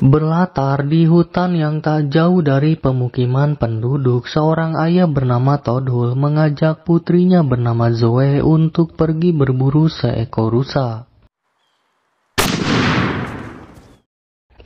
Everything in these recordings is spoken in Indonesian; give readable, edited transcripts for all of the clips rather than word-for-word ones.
Berlatar di hutan yang tak jauh dari pemukiman penduduk, seorang ayah bernama Todhul mengajak putrinya bernama Zoe untuk pergi berburu seekor rusa.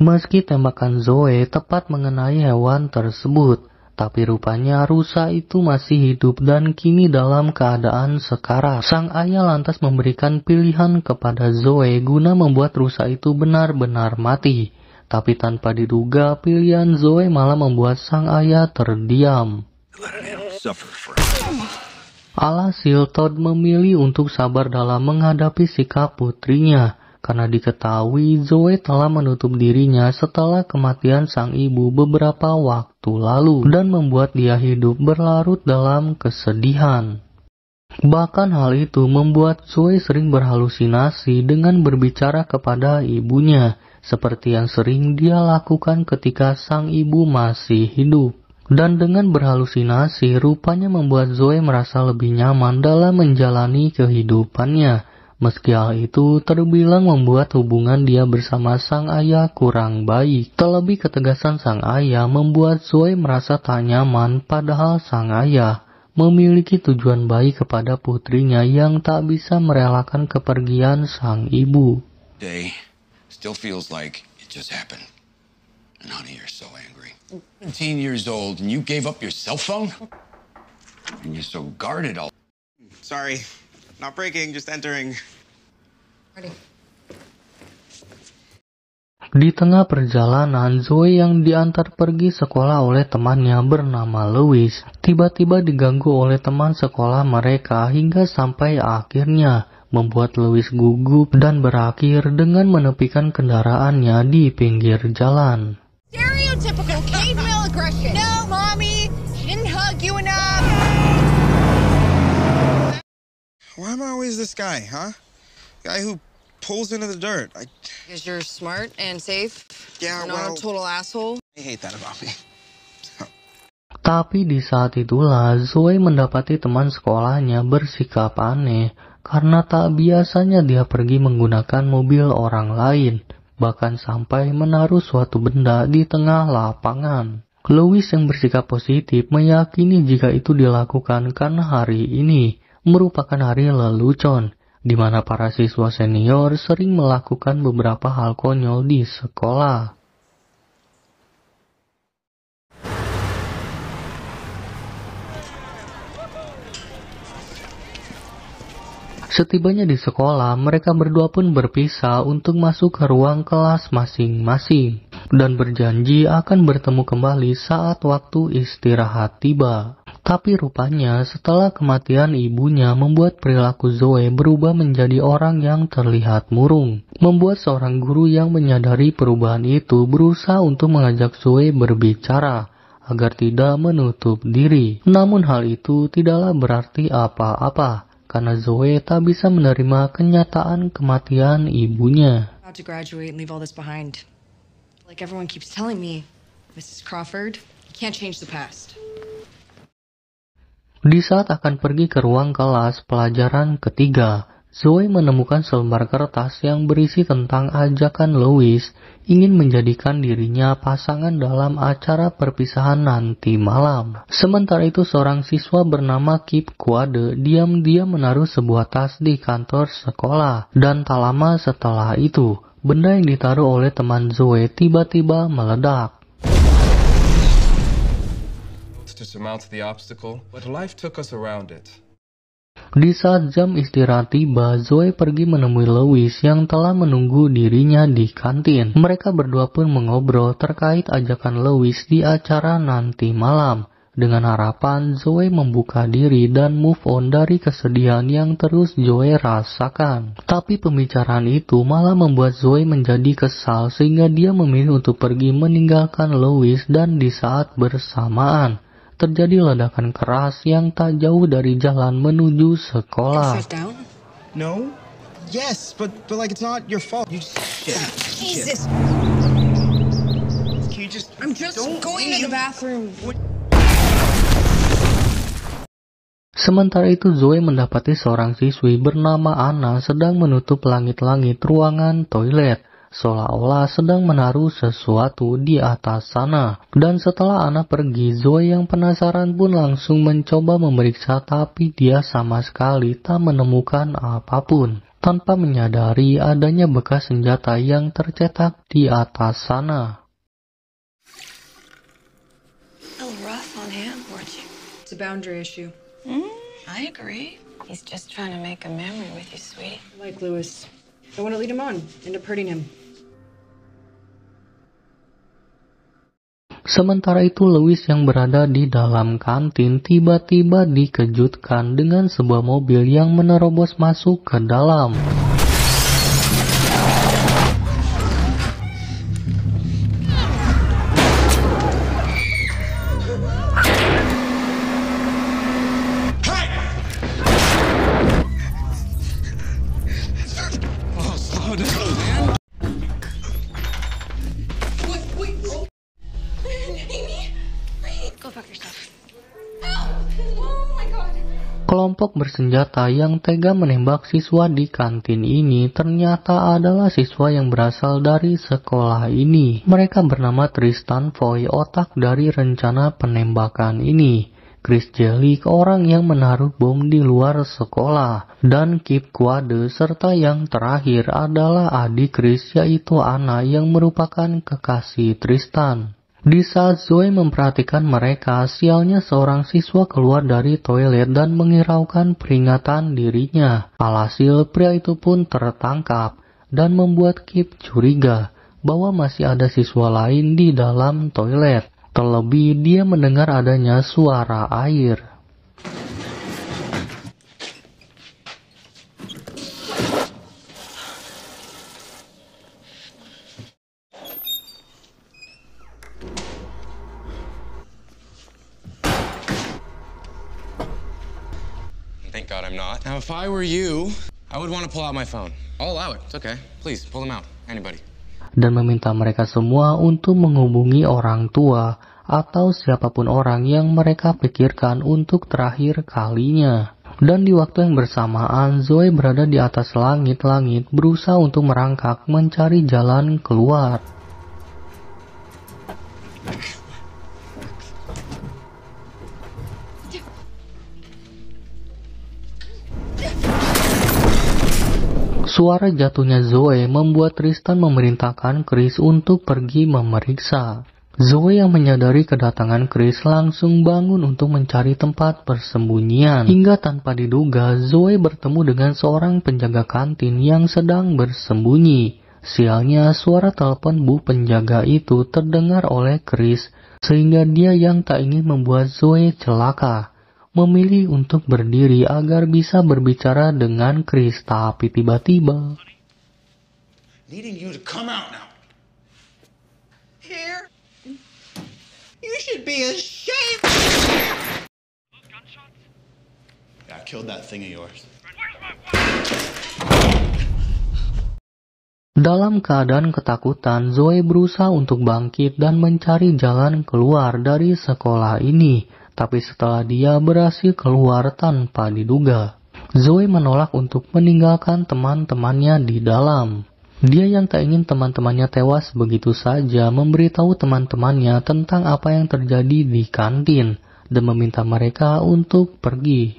Meski tembakan Zoe tepat mengenai hewan tersebut, tapi rupanya rusa itu masih hidup dan kini dalam keadaan sekarat. Sang ayah lantas memberikan pilihan kepada Zoe guna membuat rusa itu benar-benar mati. Tapi tanpa diduga, pilihan Zoe malah membuat sang ayah terdiam. Alhasil, Todd memilih untuk sabar dalam menghadapi sikap putrinya, karena diketahui Zoe telah menutup dirinya setelah kematian sang ibu beberapa waktu lalu, dan membuat dia hidup berlarut dalam kesedihan. Bahkan hal itu membuat Zoe sering berhalusinasi dengan berbicara kepada ibunya, seperti yang sering dia lakukan ketika sang ibu masih hidup. Dan dengan berhalusinasi, rupanya membuat Zoe merasa lebih nyaman dalam menjalani kehidupannya. Meski hal itu terbilang membuat hubungan dia bersama sang ayah kurang baik. Terlebih ketegasan sang ayah membuat Zoe merasa tak nyaman, padahal sang ayah memiliki tujuan baik kepada putrinya yang tak bisa merelakan kepergian sang ibu. Still feels like it just happened. And honey, you're so angry. 17 years old and you gave up your cell phone? And you're so guarded all... Sorry, not breaking, just entering. Ready. Di tengah perjalanan, Zoe yang diantar pergi sekolah oleh temannya bernama Louis, tiba-tiba diganggu oleh teman sekolah mereka hingga sampai akhirnya membuat Louis gugup dan berakhir dengan menepikan kendaraannya di pinggir jalan. Stereotypical cave male aggression. No, mommy, she didn't hug you enough. Why am I always this guy, huh? Guy who pulls into the dirt. Because you're smart and safe. Yeah, not a total asshole. I hate that about me. Tapi di saat itulah Zoe mendapati teman sekolahnya bersikap aneh. Karena tak biasanya dia pergi menggunakan mobil orang lain, bahkan sampai menaruh suatu benda di tengah lapangan. Louis yang bersikap positif meyakini jika itu dilakukan karena hari ini merupakan hari lelucon, di mana para siswa senior sering melakukan beberapa hal konyol di sekolah. Setibanya di sekolah, mereka berdua pun berpisah untuk masuk ke ruang kelas masing-masing dan berjanji akan bertemu kembali saat waktu istirahat tiba. Tapi rupanya setelah kematian ibunya membuat perilaku Zoe berubah menjadi orang yang terlihat murung. Membuat seorang guru yang menyadari perubahan itu berusaha untuk mengajak Zoe berbicara agar tidak menutup diri. Namun hal itu tidaklah berarti apa-apa, karena Zoe tak bisa menerima kenyataan kematian ibunya. About to graduate and leave all this behind. Like everyone keeps telling me, Mrs. Crawford, you can't change the past. Di saat akan pergi ke ruang kelas pelajaran ketiga, Zoe menemukan selembar kertas yang berisi tentang ajakan Louis ingin menjadikan dirinya pasangan dalam acara perpisahan nanti malam. Sementara itu seorang siswa bernama Kip Quade diam-diam menaruh sebuah tas di kantor sekolah. Dan tak lama setelah itu, benda yang ditaruh oleh teman Zoe tiba-tiba meledak. To surmount the obstacle, but life took us around it. Di saat jam istirahat tiba, Zoe pergi menemui Louis yang telah menunggu dirinya di kantin. Mereka berdua pun mengobrol terkait ajakan Louis di acara nanti malam, dengan harapan Zoe membuka diri dan move on dari kesedihan yang terus Zoe rasakan. Tapi pembicaraan itu malah membuat Zoe menjadi kesal sehingga dia memilih untuk pergi meninggalkan Louis, dan di saat bersamaan terjadi ledakan keras yang tak jauh dari jalan menuju sekolah. No? Yes, but like it's not your fault. You just... Jesus. Can you just... I'm just going to the bathroom. Sementara itu Zoe mendapati seorang siswi bernama Anna sedang menutup langit-langit ruangan toilet. seolah-olah sedang menaruh sesuatu di atas sana. Dan setelah Anna pergi, Zoe yang penasaran pun langsung mencoba memeriksa, tapi dia sama sekali tak menemukan apapun, tanpa menyadari adanya bekas senjata yang tercetak di atas sana. It's a boundary issue. I agree. He's just trying to make a memory with you, sweetie. Like Lewis. I want to lead him on, end up hurting him. Sementara itu Lewis yang berada di dalam kantin tiba-tiba dikejutkan dengan sebuah mobil yang menerobos masuk ke dalam. Kelompok bersenjata yang tega menembak siswa di kantin ini ternyata adalah siswa yang berasal dari sekolah ini. Mereka bernama Tristan Foy, otak dari rencana penembakan ini. Chris Jelic, orang yang menaruh bom di luar sekolah. Dan Kip Quade, serta yang terakhir adalah adik Chris, yaitu Anna yang merupakan kekasih Tristan. Di saat Zoe memperhatikan mereka, sialnya seorang siswa keluar dari toilet dan menghiraukan peringatan dirinya. Alhasil, pria itu pun tertangkap dan membuat Kip curiga bahwa masih ada siswa lain di dalam toilet. Terlebih, dia mendengar adanya suara air. Thank God I'm not. Now, if I were you, I would want to pull out my phone. I'll allow it. It's okay. Please, pull them out. Anybody. Dan meminta mereka semua untuk menghubungi orang tua atau siapapun orang yang mereka pikirkan untuk terakhir kalinya. Dan di waktu yang bersamaan, Zoe berada di atas langit-langit berusaha untuk merangkak mencari jalan keluar. Suara jatuhnya Zoe membuat Tristan memerintahkan Chris untuk pergi memeriksa. Zoe yang menyadari kedatangan Chris langsung bangun untuk mencari tempat persembunyian. Hingga tanpa diduga, Zoe bertemu dengan seorang penjaga kantin yang sedang bersembunyi. Sialnya, suara telepon bu penjaga itu terdengar oleh Chris, sehingga dia yang tak ingin membuat Zoe celaka memilih untuk berdiri agar bisa berbicara dengan Chris, tapi tiba-tiba Needing you to come out now. Here. You should be ashamed. Yeah, I killed that thing of yours. dalam keadaan ketakutan, Zoe berusaha untuk bangkit dan mencari jalan keluar dari sekolah ini. Tapi setelah dia berhasil keluar tanpa diduga, Zoe menolak untuk meninggalkan teman-temannya di dalam. Dia yang tak ingin teman-temannya tewas begitu saja memberitahu teman-temannya tentang apa yang terjadi di kantin dan meminta mereka untuk pergi.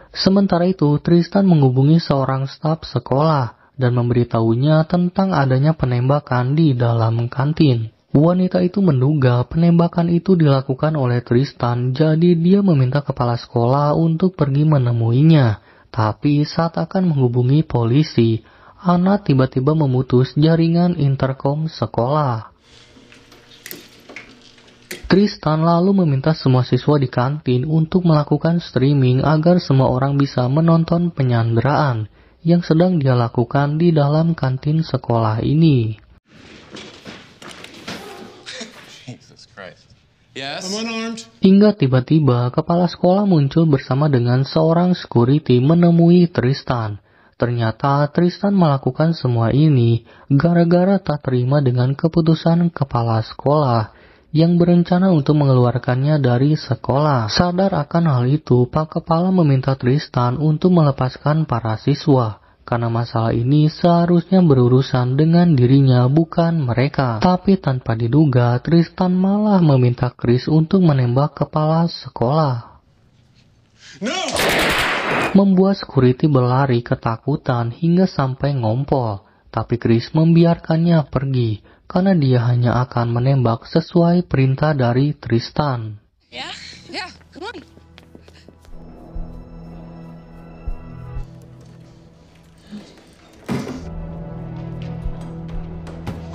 Sementara itu, Tristan menghubungi seorang staf sekolah dan memberitahunya tentang adanya penembakan di dalam kantin. Wanita itu menduga penembakan itu dilakukan oleh Tristan, jadi dia meminta kepala sekolah untuk pergi menemuinya. Tapi saat akan menghubungi polisi, Anna tiba-tiba memutus jaringan interkom sekolah. Tristan lalu meminta semua siswa di kantin untuk melakukan streaming agar semua orang bisa menonton penyanderaan yang sedang dia lakukan di dalam kantin sekolah ini. Yes? I'm unarmed. Hingga tiba-tiba kepala sekolah muncul bersama dengan seorang security menemui Tristan. Ternyata Tristan melakukan semua ini gara-gara tak terima dengan keputusan kepala sekolah yang berencana untuk mengeluarkannya dari sekolah. Sadar akan hal itu, Pak Kepala meminta Tristan untuk melepaskan para siswa karena masalah ini seharusnya berurusan dengan dirinya bukan mereka. Tapi tanpa diduga, Tristan malah meminta Chris untuk menembak kepala sekolah. No! Membuat security berlari ketakutan hingga sampai ngompol. Tapi Chris membiarkannya pergi, karena dia hanya akan menembak sesuai perintah dari Tristan. Yeah? Yeah, come on.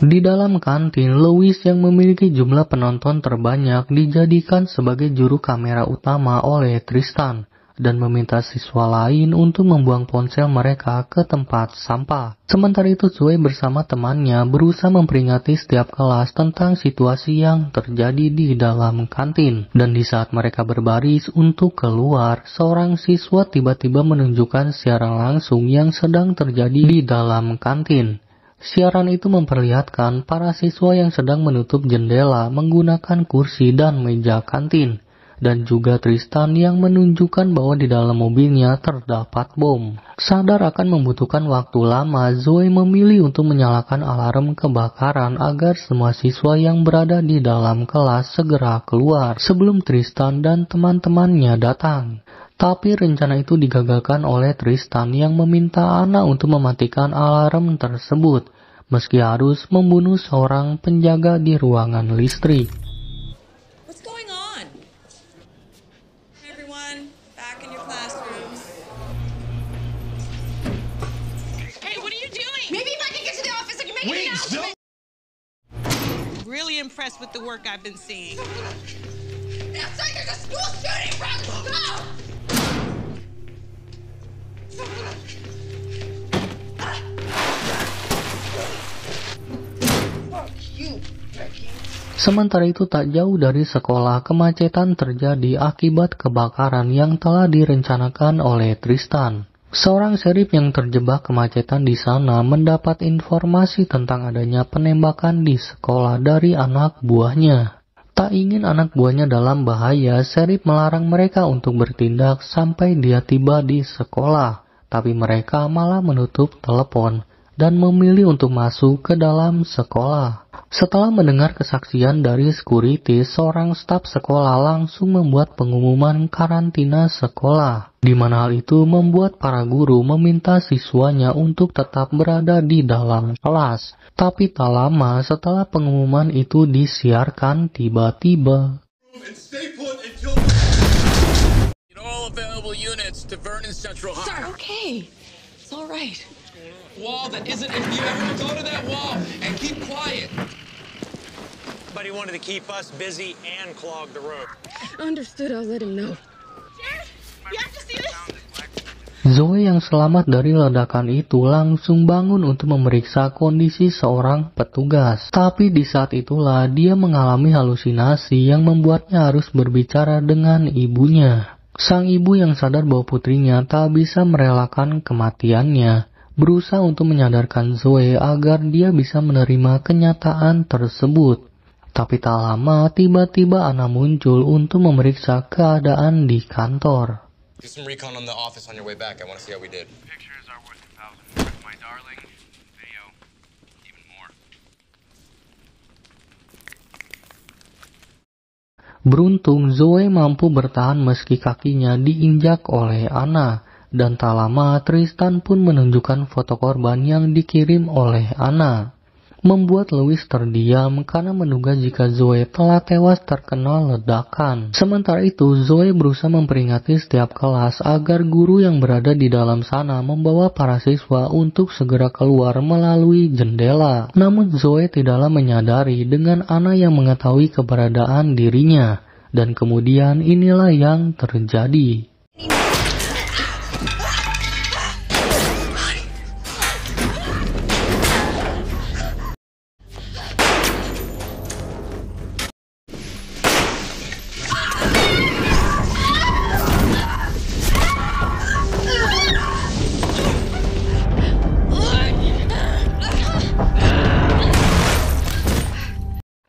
Di dalam kantin, Louis yang memiliki jumlah penonton terbanyak dijadikan sebagai juru kamera utama oleh Tristan dan meminta siswa lain untuk membuang ponsel mereka ke tempat sampah. Sementara itu Zoe bersama temannya berusaha memperingati setiap kelas tentang situasi yang terjadi di dalam kantin. Dan di saat mereka berbaris untuk keluar, seorang siswa tiba-tiba menunjukkan siaran langsung yang sedang terjadi di dalam kantin. Siaran itu memperlihatkan para siswa yang sedang menutup jendela menggunakan kursi dan meja kantin. Dan juga Tristan yang menunjukkan bahwa di dalam mobilnya terdapat bom. Sadar akan membutuhkan waktu lama, Zoe memilih untuk menyalakan alarm kebakaran agar semua siswa yang berada di dalam kelas segera keluar sebelum Tristan dan teman-temannya datang. Tapi rencana itu digagalkan oleh Tristan yang meminta Anna untuk mematikan alarm tersebut, meski harus membunuh seorang penjaga di ruangan listrik. What's going on? Everyone, back in your classrooms. Hey, what are you doing? Maybe if I can get to the office, I can make an announcement. Really impressed with the work I've been seeing. Outside, there's a school shooting, bro. Go! Sementara itu tak jauh dari sekolah, kemacetan terjadi akibat kebakaran yang telah direncanakan oleh Tristan. Seorang sheriff yang terjebak kemacetan di sana mendapat informasi tentang adanya penembakan di sekolah dari anak buahnya. Tak ingin anak buahnya dalam bahaya, sheriff melarang mereka untuk bertindak sampai dia tiba di sekolah. Tapi mereka malah menutup telepon dan memilih untuk masuk ke dalam sekolah. Setelah mendengar kesaksian dari security, seorang staf sekolah langsung membuat pengumuman karantina sekolah, di mana hal itu membuat para guru meminta siswanya untuk tetap berada di dalam kelas. Tapi tak lama setelah pengumuman itu disiarkan, tiba-tiba all available units to Vernon Central High. Sir, okay. It's all right. Wall that isn't. If you ever go to that wall and keep quiet. But he wanted to keep us busy and clog the road. Understood, I'll let him know. Sheriff, you have to see this. Zoe yang selamat dari ledakan itu langsung bangun untuk memeriksa kondisi seorang petugas. Tapi di saat itulah dia mengalami halusinasi yang membuatnya harus berbicara dengan ibunya. Sang ibu yang sadar bahwa putrinya tak bisa merelakan kematiannya, berusaha untuk menyadarkan Zoe agar dia bisa menerima kenyataan tersebut. Tapi tak lama, tiba-tiba Anna muncul untuk memeriksa keadaan di kantor. Do some recon on the office on your way back. I want to see how we did. Pictures are worth 1,000 words, my darling. Video, even more. Beruntung Zoe mampu bertahan meski kakinya diinjak oleh Anna. Dan tak lama Tristan pun menunjukkan foto korban yang dikirim oleh Anna. Membuat Louis terdiam karena menduga jika Zoe telah tewas terkena ledakan. Sementara itu Zoe berusaha memperingati setiap kelas agar guru yang berada di dalam sana membawa para siswa untuk segera keluar melalui jendela. Namun Zoe tidaklah menyadari dengan Anna yang mengetahui keberadaan dirinya. Dan kemudian inilah yang terjadi.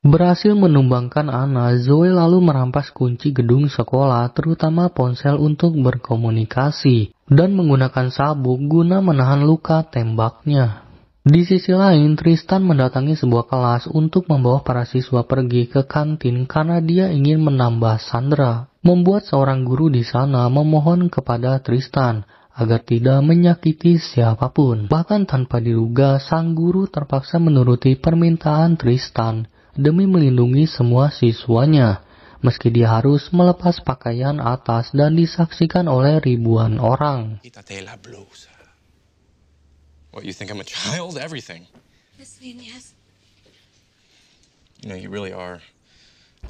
Berhasil menumbangkan Anna, Zoe lalu merampas kunci gedung sekolah, terutama ponsel untuk berkomunikasi, dan menggunakan sabuk guna menahan luka tembaknya. Di sisi lain, Tristan mendatangi sebuah kelas untuk membawa para siswa pergi ke kantin karena dia ingin menambah Sandra, membuat seorang guru di sana memohon kepada Tristan agar tidak menyakiti siapapun. Bahkan tanpa diduga, sang guru terpaksa menuruti permintaan Tristan demi melindungi semua siswanya, meski dia harus melepas pakaian atas dan disaksikan oleh ribuan orang. What, you think I'm a child? Everything. Yes. You know, you really are.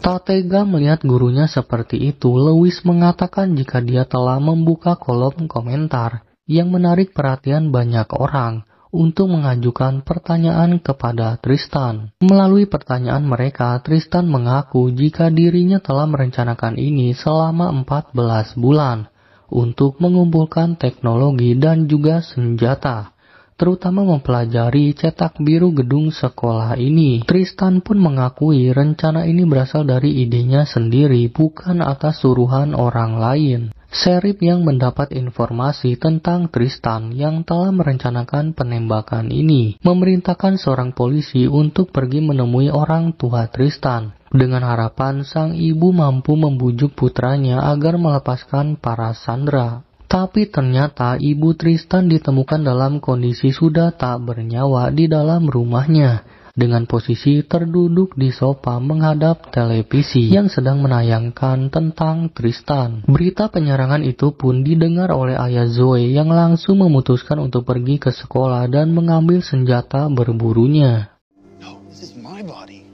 Tak tega melihat gurunya seperti itu, Lewis mengatakan jika dia telah membuka kolom komentar yang menarik perhatian banyak orang untuk mengajukan pertanyaan kepada Tristan. Melalui pertanyaan mereka, Tristan mengaku jika dirinya telah merencanakan ini selama 14 bulan untuk mengumpulkan teknologi dan juga senjata, terutama mempelajari cetak biru gedung sekolah ini. Tristan pun mengakui rencana ini berasal dari idenya sendiri, bukan atas suruhan orang lain. Sheriff yang mendapat informasi tentang Tristan yang telah merencanakan penembakan ini memerintahkan seorang polisi untuk pergi menemui orang tua Tristan dengan harapan sang ibu mampu membujuk putranya agar melepaskan para sandera. Tapi ternyata ibu Tristan ditemukan dalam kondisi sudah tak bernyawa di dalam rumahnya, dengan posisi terduduk di sofa menghadap televisi yang sedang menayangkan tentang Tristan. Berita penyerangan itu pun didengar oleh ayah Zoe yang langsung memutuskan untuk pergi ke sekolah dan mengambil senjata berburunya. No, this is my body.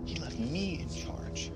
He left me in charge.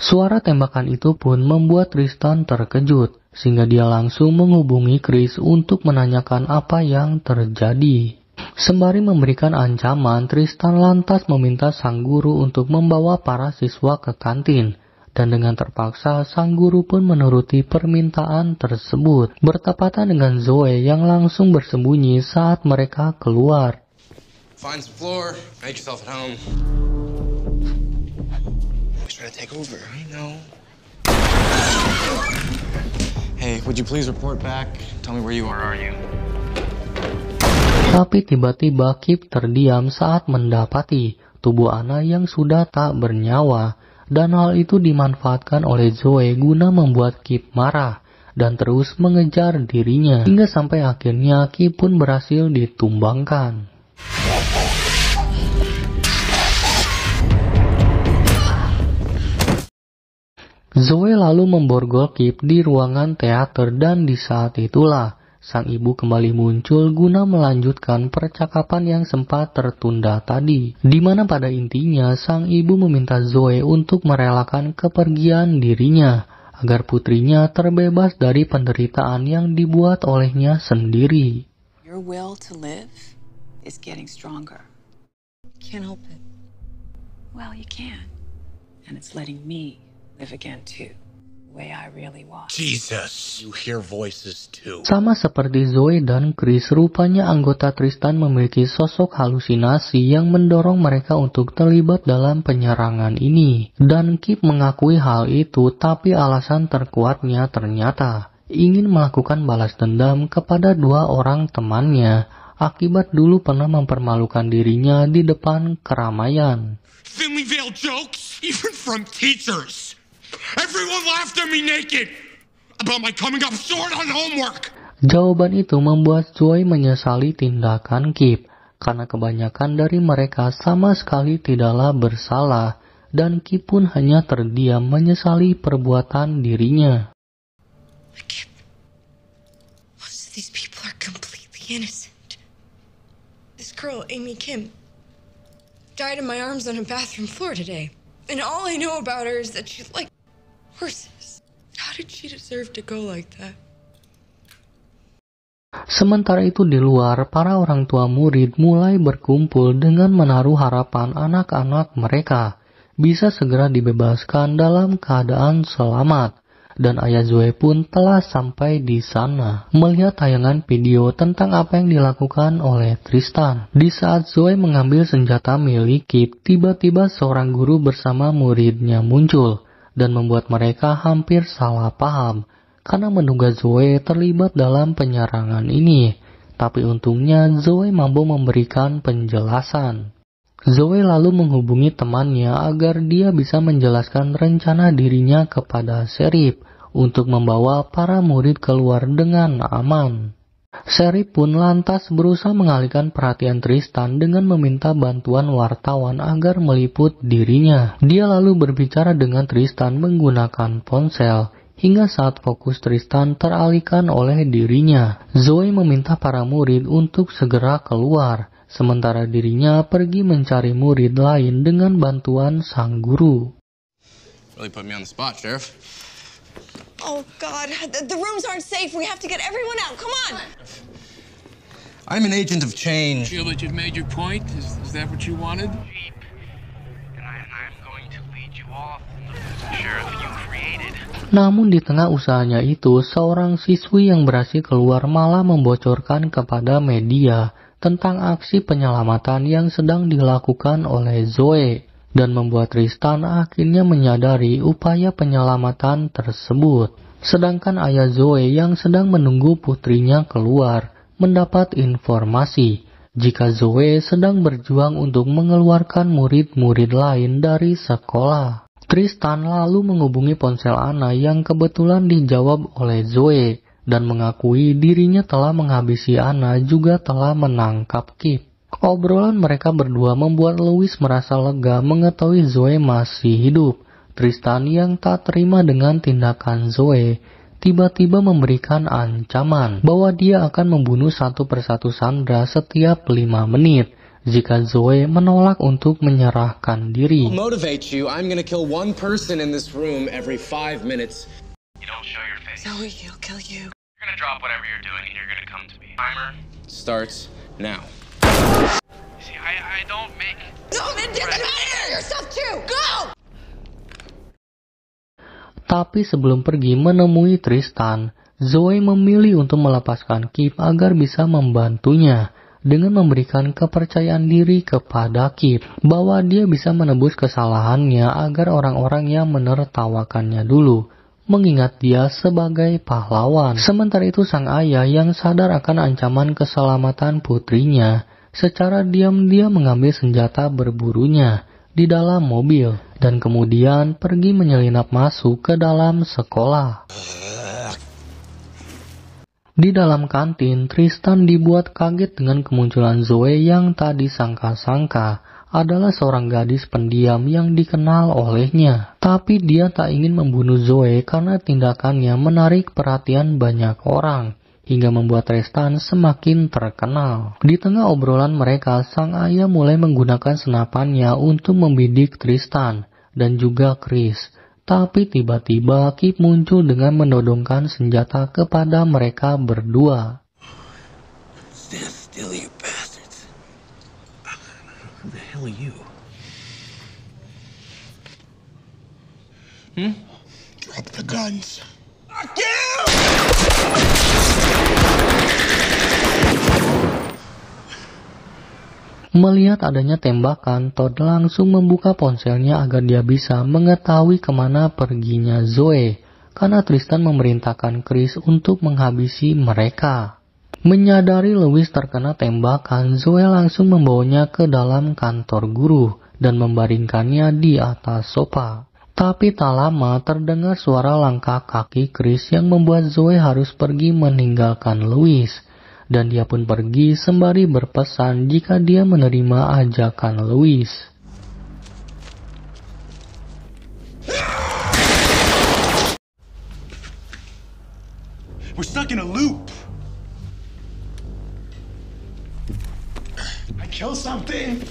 Suara tembakan itu pun membuat Tristan terkejut, sehingga dia langsung menghubungi Chris untuk menanyakan apa yang terjadi. Sembari memberikan ancaman, Tristan lantas meminta sang guru untuk membawa para siswa ke kantin. Dan dengan terpaksa, sang guru pun menuruti permintaan tersebut, bertepatan dengan Zoe yang langsung bersembunyi saat mereka keluar. Find some floor, make yourself at home. Try to take over. I know. Hey, would you please report back? Tell me where you are you? Tapi tiba-tiba Kip terdiam saat mendapati tubuh Anna yang sudah tak bernyawa, dan hal itu dimanfaatkan oleh Zoe guna membuat Kip marah dan terus mengejar dirinya, hingga sampai akhirnya Kip pun berhasil ditumbangkan. Zoe lalu memborgol Kip di ruangan teater dan di saat itulah sang ibu kembali muncul guna melanjutkan percakapan yang sempat tertunda tadi, di mana pada intinya sang ibu meminta Zoe untuk merelakan kepergian dirinya agar putrinya terbebas dari penderitaan yang dibuat olehnya sendiri. Your will to live is getting stronger. Can't help it. Well, you can. And it's letting me live again too, the way I really was. Jesus, you hear voices too. Sama seperti Zoe dan Chris, rupanya anggota Tristan memiliki sosok halusinasi yang mendorong mereka untuk terlibat dalam penyerangan ini. Dan Kip mengakui hal itu, tapi alasan terkuatnya ternyata ingin melakukan balas dendam kepada dua orang temannya akibat dulu pernah mempermalukan dirinya di depan keramaian. Thinly veiled jokes, even from teachers. Everyone laughed at me naked about my coming up short on homework. Jawaban itu membuat Zoe menyesali tindakan Kip, karena kebanyakan dari mereka sama sekali tidaklah bersalah, dan Kip pun hanya terdiam menyesali perbuatan dirinya. Kip, most of these people are completely innocent. This girl, Amy Kim, died in my arms on a bathroom floor today. And all I know about her is that she liked horses. How did she deserve to go like that? Sementara itu di luar, para orang tua murid mulai berkumpul dengan menaruh harapan anak-anak mereka bisa segera dibebaskan dalam keadaan selamat. Dan ayah Zoe pun telah sampai di sana, melihat tayangan video tentang apa yang dilakukan oleh Tristan. Di saat Zoe mengambil senjata milik Kip, tiba-tiba seorang guru bersama muridnya muncul, dan membuat mereka hampir salah paham, karena menduga Zoe terlibat dalam penyerangan ini. Tapi untungnya Zoe mampu memberikan penjelasan. Zoe lalu menghubungi temannya agar dia bisa menjelaskan rencana dirinya kepada Sheriff untuk membawa para murid keluar dengan aman. Sheriff pun lantas berusaha mengalihkan perhatian Tristan dengan meminta bantuan wartawan agar meliput dirinya. Dia lalu berbicara dengan Tristan menggunakan ponsel, hingga saat fokus Tristan teralihkan oleh dirinya. Zoe meminta para murid untuk segera keluar, sementara dirinya pergi mencari murid lain dengan bantuan sang guru. Really put me on the spot, Sheriff. Oh, God. The rooms aren't safe. We have to get everyone out. Come on. I'm an agent of change. Feel that you've made your point? Is that what you wanted? And I'm going to lead you off the sheriff you created. Namun di tengah usahanya itu, seorang siswi yang berhasil keluar malah membocorkan kepada media tentang aksi penyelamatan yang sedang dilakukan oleh Zoe, dan membuat Tristan akhirnya menyadari upaya penyelamatan tersebut. Sedangkan ayah Zoe yang sedang menunggu putrinya keluar mendapat informasi jika Zoe sedang berjuang untuk mengeluarkan murid-murid lain dari sekolah. Tristan lalu menghubungi ponsel Anna yang kebetulan dijawab oleh Zoe, dan mengakui dirinya telah menghabisi Anna juga telah menangkap Kip. Obrolan mereka berdua membuat Louis merasa lega mengetahui Zoe masih hidup. Tristan yang tak terima dengan tindakan Zoe tiba-tiba memberikan ancaman bahwa dia akan membunuh satu persatu sandera setiap 5 menit jika Zoe menolak untuk menyerahkan diri. To motivate you, I'm gonna kill one person in this room every 5 minutes. You don't show your face. Zoe, he'll kill you. You're gonna drop whatever you're doing and you're gonna come to me. Timer Starts now. You see, I don't make... No, then get the man yourself too! Go! Tapi sebelum pergi menemui Tristan, Zoe memilih untuk melepaskan Kip agar bisa membantunya, dengan memberikan kepercayaan diri kepada Kip bahwa dia bisa menebus kesalahannya agar orang-orang yang menertawakannya dulu mengingat dia sebagai pahlawan. Sementara itu sang ayah yang sadar akan ancaman keselamatan putrinya secara diam-diam mengambil senjata berburunya di dalam mobil dan kemudian pergi menyelinap masuk ke dalam sekolah. Di dalam kantin, Tristan dibuat kaget dengan kemunculan Zoe yang tak disangka-sangka adalah seorang gadis pendiam yang dikenal olehnya. Tapi dia tak ingin membunuh Zoe karena tindakannya menarik perhatian banyak orang, hingga membuat Tristan semakin terkenal. Di tengah obrolan mereka, sang ayah mulai menggunakan senapannya untuk membidik Tristan dan juga Chris. Tapi tiba-tiba Kip muncul dengan menodongkan senjata kepada mereka berdua. Stand still, you bastards. Who the hell are you? Drop the guns. Melihat adanya tembakan, Todd langsung membuka ponselnya agar dia bisa mengetahui kemana perginya Zoe, karena Tristan memerintahkan Chris untuk menghabisi mereka. Menyadari Louis terkena tembakan, Zoe langsung membawanya ke dalam kantor guru dan membaringkannya di atas sofa. Tapi tak lama terdengar suara langkah kaki Chris yang membuat Zoe harus pergi meninggalkan Louis. Dan dia pun pergi sembari berpesan jika dia menerima ajakan Louis. We're stuck in a loop. I kill something.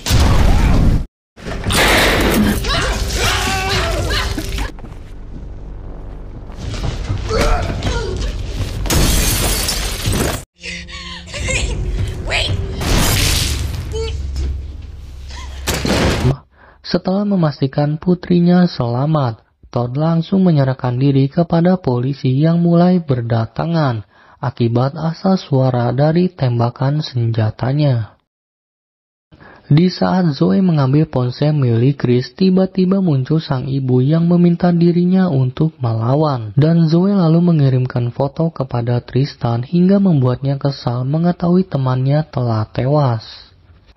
Setelah memastikan putrinya selamat, Todd langsung menyerahkan diri kepada polisi yang mulai berdatangan akibat asal suara dari tembakan senjatanya. Di saat Zoe mengambil ponsel milik Chris, tiba-tiba muncul sang ibu yang meminta dirinya untuk melawan. Dan Zoe lalu mengirimkan foto kepada Tristan hingga membuatnya kesal mengetahui temannya telah tewas.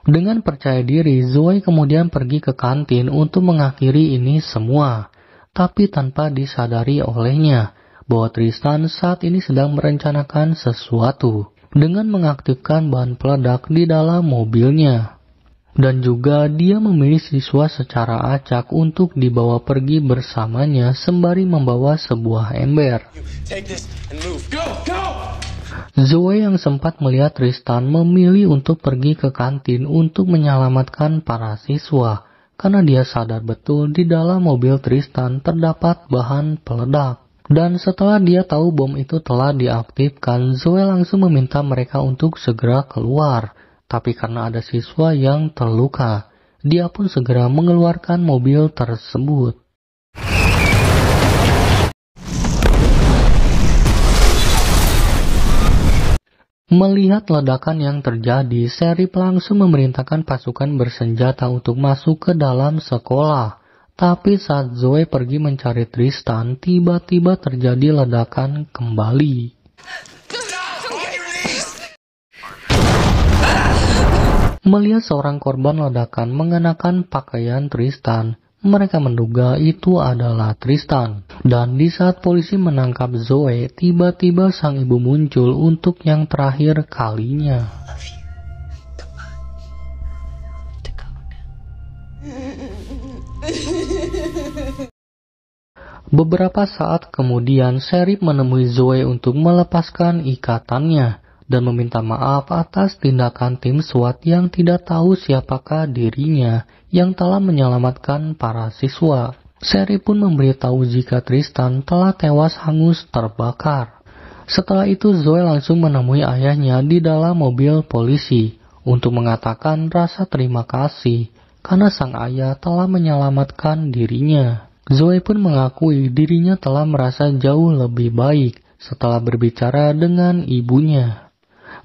Dengan percaya diri, Zoe kemudian pergi ke kantin untuk mengakhiri ini semua. Tapi tanpa disadari olehnya bahwa Tristan saat ini sedang merencanakan sesuatu dengan mengaktifkan bahan peledak di dalam mobilnya. Dan juga dia memilih siswa secara acak untuk dibawa pergi bersamanya sembari membawa sebuah ember. Zoe yang sempat melihat Tristan memilih untuk pergi ke kantin untuk menyelamatkan para siswa. Karena dia sadar betul di dalam mobil Tristan terdapat bahan peledak. Dan setelah dia tahu bom itu telah diaktifkan, Zoe langsung meminta mereka untuk segera keluar. Tapi karena ada siswa yang terluka, dia pun segera mengeluarkan mobil tersebut. Melihat ledakan yang terjadi, Sheriff langsung memerintahkan pasukan bersenjata untuk masuk ke dalam sekolah. Tapi saat Zoe pergi mencari Tristan, tiba-tiba terjadi ledakan kembali. Melihat seorang korban ledakan mengenakan pakaian Tristan, mereka menduga itu adalah Tristan. Dan di saat polisi menangkap Zoe, tiba-tiba sang ibu muncul untuk yang terakhir kalinya. Beberapa saat kemudian, Sheriff menemui Zoe untuk melepaskan ikatannya dan meminta maaf atas tindakan tim SWAT yang tidak tahu siapakah dirinya yang telah menyelamatkan para siswa. Sheriff pun memberitahu jika Tristan telah tewas hangus terbakar. Setelah itu Zoe langsung menemui ayahnya di dalam mobil polisi untuk mengatakan rasa terima kasih karena sang ayah telah menyelamatkan dirinya. Zoe pun mengakui dirinya telah merasa jauh lebih baik setelah berbicara dengan ibunya.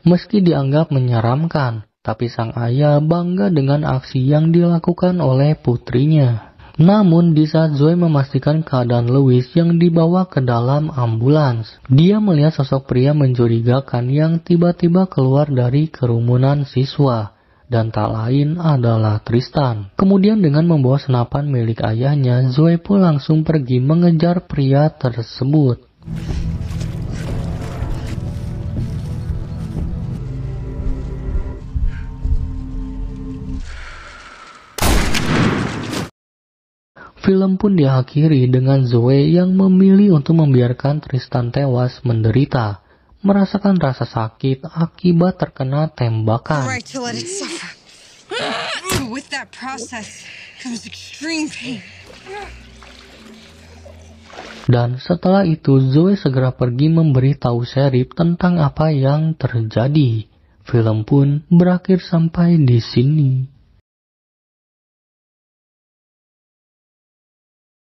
Meski dianggap menyeramkan, tapi sang ayah bangga dengan aksi yang dilakukan oleh putrinya. Namun di saat Zoe memastikan keadaan Louis yang dibawa ke dalam ambulans, dia melihat sosok pria mencurigakan yang tiba-tiba keluar dari kerumunan siswa, dan tak lain adalah Tristan. Kemudian dengan membawa senapan milik ayahnya, Zoe pun langsung pergi mengejar pria tersebut. Film pun diakhiri dengan Zoe yang memilih untuk membiarkan Tristan tewas menderita, merasakan rasa sakit akibat terkena tembakan. Right to let it suffer. With that process comes extreme pain. Dan setelah itu Zoe segera pergi memberitahu Sheriff tentang apa yang terjadi. Film pun berakhir sampai di sini.